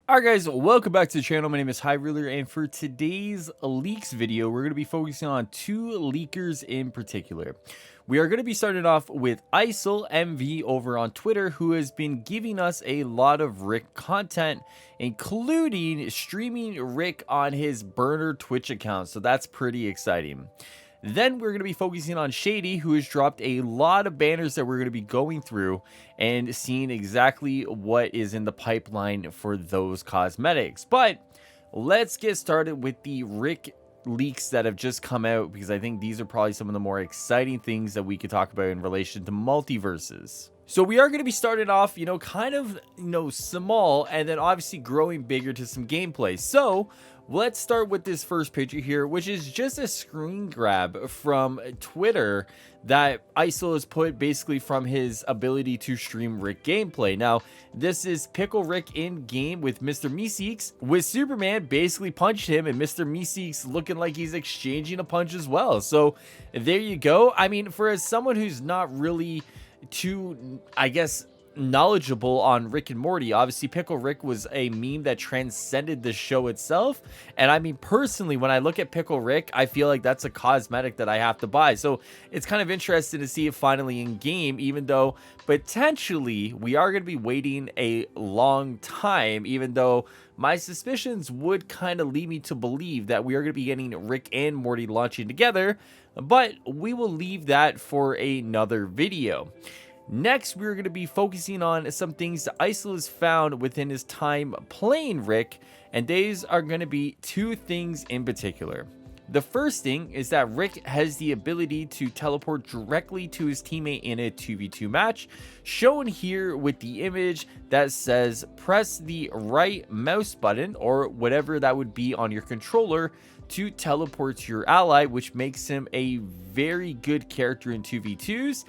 Alright guys, welcome back to the channel. My name is Highruler, and for today's leaks video, we're going to be focusing on two leakers in particular. We are going to be starting off with Aisul MV over on Twitter, who has been giving us a lot of Rick content, including streaming Rick on his burner Twitch account, so that's pretty exciting. Then we're going to be focusing on Shady, who has dropped a lot of banners that we're going to be going through and seeing exactly what is in the pipeline for those cosmetics. But let's get started with the Rick leaks that have just come out, because I think these are probably some of the more exciting things that we could talk about in relation to MultiVersus. So we are going to be starting off, kind of, small, and then obviously growing bigger to some gameplay. So let's start with this first picture here, which is just a screen grab from Twitter that Aisul has put basically from his ability to stream Rick gameplay. Now, this is Pickle Rick in game with Mr. Meeseeks, with Superman basically punched him and Mr. Meeseeks looking like he's exchanging a punch as well. So there you go. I mean, for someone who's not really too, I guess, knowledgeable on Rick and Morty, obviously Pickle Rick was a meme that transcended the show itself, and I mean, personally, when I look at Pickle Rick, I feel like that's a cosmetic that I have to buy. So it's kind of interesting to see it finally in game, even though potentially we are going to be waiting a long time, even though my suspicions would kind of lead me to believe that we are going to be getting Rick and Morty launching together, but we will leave that for another video. Next, we're going to be focusing on some things that Aisul has found within his time playing Rick, and these are going to be two things in particular. The first thing is that Rick has the ability to teleport directly to his teammate in a 2v2 match, shown here with the image that says press the right mouse button or whatever that would be on your controller to teleport to your ally, which makes him a very good character in 2v2s.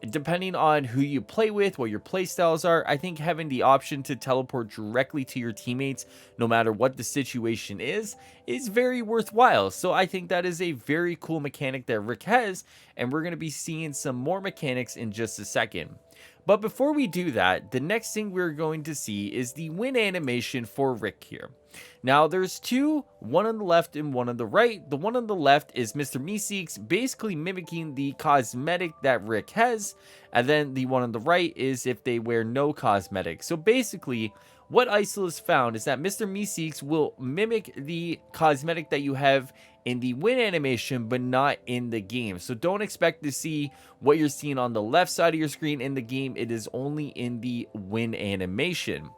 Depending on who you play with, what your play styles are, I think having the option to teleport directly to your teammates, no matter what the situation is very worthwhile. So I think that is a very cool mechanic that Rick has, and we're going to be seeing some more mechanics in just a second. But before we do that, the next thing we're going to see is the win animation for Rick here. Now, there's two, one on the left and one on the right. The one on the left is Mr. Meeseeks, basically mimicking the cosmetic that Rick has. And then the one on the right is if they wear no cosmetic. So basically, what Aisul has found is that Mr. Meeseeks will mimic the cosmetic that you have in the win animation, but not in the game. So don't expect to see what you're seeing on the left side of your screen in the game. It is only in the win animation.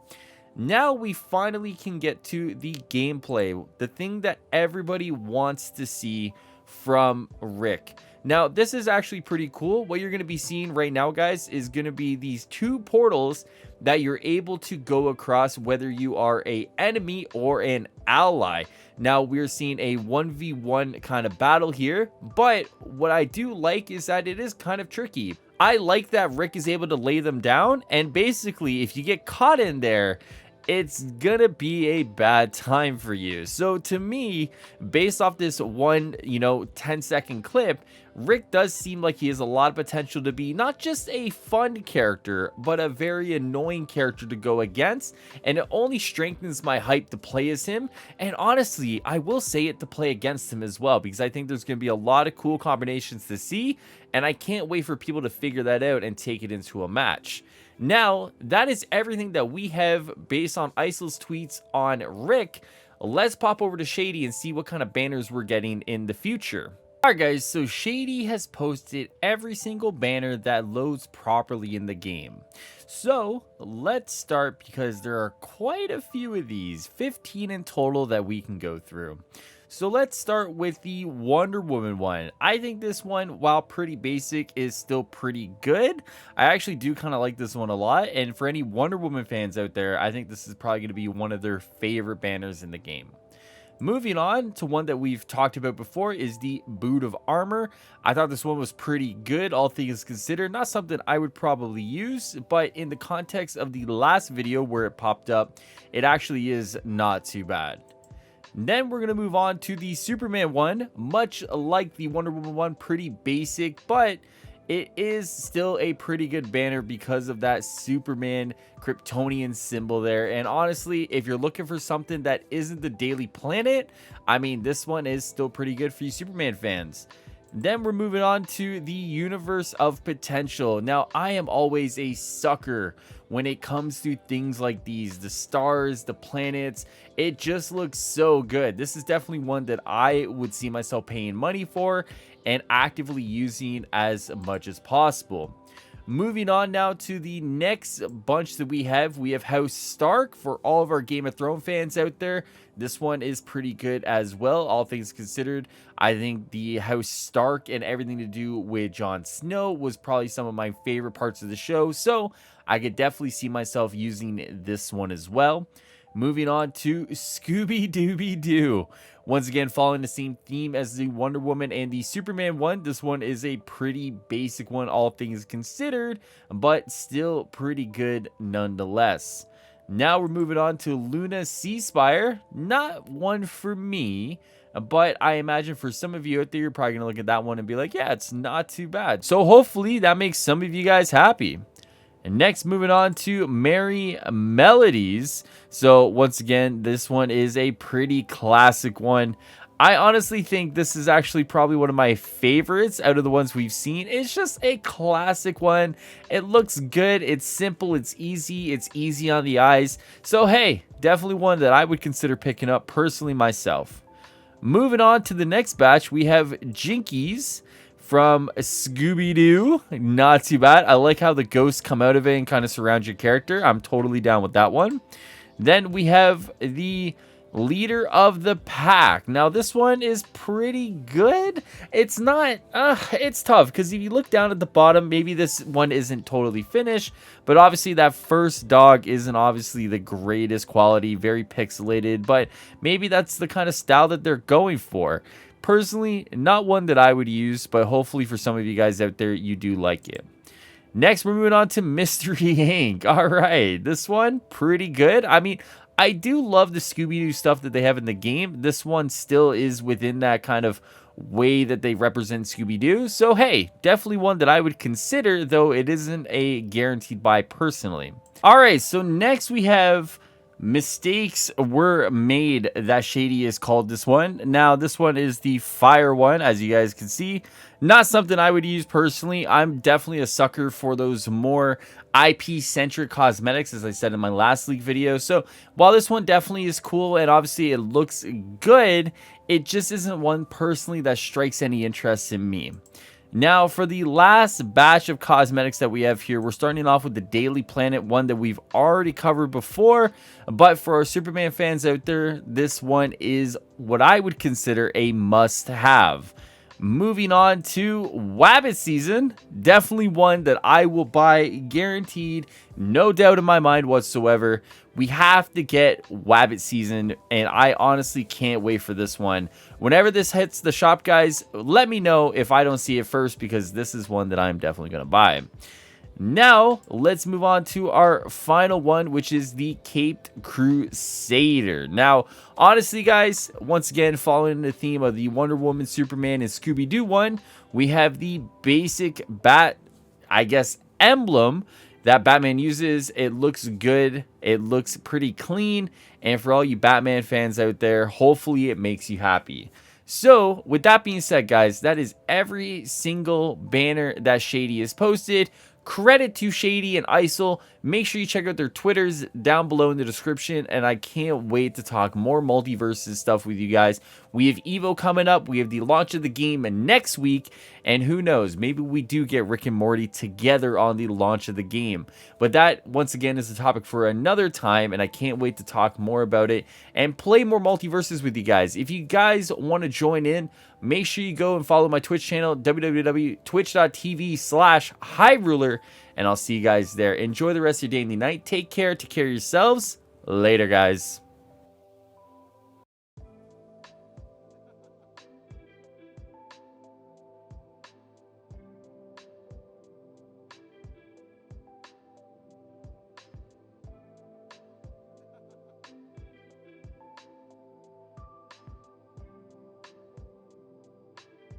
Now we finally can get to the gameplay, the thing that everybody wants to see from Rick. Now, this is actually pretty cool. What you're going to be seeing right now, guys, is going to be these two portals that you're able to go across, whether you are an enemy or an ally. Now, we're seeing a 1v1 kind of battle here, but what I do like is that it is kind of tricky. I like that Rick is able to lay them down, and basically, if you get caught in there, it's gonna be a bad time for you. So to me, based off this one, 10-second clip, Rick does seem like he has a lot of potential to be not just a fun character, but a very annoying character to go against, and it only strengthens my hype to play as him, and honestly, I will say it to play against him as well, because I think there's going to be a lot of cool combinations to see, and I can't wait for people to figure that out and take it into a match. Now, that is everything that we have based on Aisul's tweets on Rick. Let's pop over to Shady and see what kind of banners we're getting in the future. Alright guys, so Shady has posted every single banner that loads properly in the game. So let's start, because there are quite a few of these, 15 in total that we can go through. So let's start with the Wonder Woman one. I think this one, while pretty basic, is still pretty good. I actually do kind of like this one a lot, and for any Wonder Woman fans out there, I think this is probably going to be one of their favorite banners in the game. Moving on to one that we've talked about before is the Boot of Armor. I thought this one was pretty good, all things considered. Not something I would probably use, but in the context of the last video where it popped up, it actually is not too bad. Then we're going to move on to the Superman one. Much like the Wonder Woman one, pretty basic, but it is still a pretty good banner because of that Superman Kryptonian symbol there. And honestly, if you're looking for something that isn't the Daily Planet, I mean, this one is still pretty good for you Superman fans. Then we're moving on to the universe of potential. Now, I am always a sucker when it comes to things like these, the stars, the planets. It just looks so good. This is definitely one that I would see myself paying money for and actively using as much as possible. Moving on now to the next bunch that we have House Stark. For all of our Game of Thrones fans out there, this one is pretty good as well, all things considered. I think the House Stark and everything to do with Jon Snow was probably some of my favorite parts of the show, so I could definitely see myself using this one as well. Moving on to Scooby-Dooby-Doo. Once again, following the same theme as the Wonder Woman and the Superman one. This one is a pretty basic one, all things considered, but still pretty good nonetheless. Now we're moving on to Luna Seaspire. Not one for me, but I imagine for some of you out there, you're probably going to look at that one and be like, yeah, it's not too bad. So hopefully that makes some of you guys happy. And next, moving on to Merry Melodies. So once again, this one is a pretty classic one. I honestly think this is actually probably one of my favorites out of the ones we've seen. It's just a classic one. It looks good. It's simple. It's easy on the eyes. So hey, definitely one that I would consider picking up personally myself. Moving on to the next batch, we have Jinkies from Scooby-Doo. Not too bad. I like how the ghosts come out of it and kind of surround your character. I'm totally down with that one. Then we have the Leader of the Pack. Now this one is pretty good. It's not it's tough because if you look down at the bottom, maybe this one isn't totally finished, but obviously that first dog isn't obviously the greatest quality, very pixelated, but maybe that's the kind of style that they're going for. Personally, not one that I would use, but hopefully for some of you guys out there, you do like it. Next, we're moving on to Mystery Inc. All right, this one, pretty good. I mean, I do love the Scooby-Doo stuff that they have in the game. This one still is within that kind of way that they represent Scooby-Doo. So, hey, definitely one that I would consider, though it isn't a guaranteed buy personally. All right, so next we have Mistakes Were Made That Shady is called this one. Now, this one is the fire one, as you guys can see. Not something I would use personally. I'm definitely a sucker for those more IP-centric cosmetics, as I said in my last leak video. So, while this one definitely is cool and obviously it looks good, it just isn't one personally that strikes any interest in me. Now, for the last batch of cosmetics that we have here, we're starting off with the Daily Planet one that we've already covered before. But for our Superman fans out there, this one is what I would consider a must-have. Moving on to Wabbit Season, definitely one that I will buy, guaranteed, no doubt in my mind whatsoever. We have to get Wabbit Season, and I honestly can't wait for this one. Whenever this hits the shop, guys, let me know if I don't see it first, because this is one that I'm definitely going to buy. Now, let's move on to our final one, which is the Caped Crusader. Now, honestly, guys, once again, following the theme of the Wonder Woman, Superman, and Scooby-Doo one, we have the basic bat, I guess, emblem that Batman uses. It looks good. It looks pretty clean. And for all you Batman fans out there, hopefully it makes you happy. So, with that being said, guys, that is every single banner that Shady has posted. Credit to Shady and Aisul. Make sure you check out their Twitters down below in the description. And I can't wait to talk more MultiVersus stuff with you guys. We have Evo coming up. We have the launch of the game next week. And who knows, maybe we do get Rick and Morty together on the launch of the game. But that, once again, is a topic for another time. And I can't wait to talk more about it and play more MultiVersus with you guys. If you guys want to join in, make sure you go and follow my Twitch channel, www.twitch.tv/Highruler, and I'll see you guys there. Enjoy the rest of your day and the night. Take care of yourselves. Later, guys.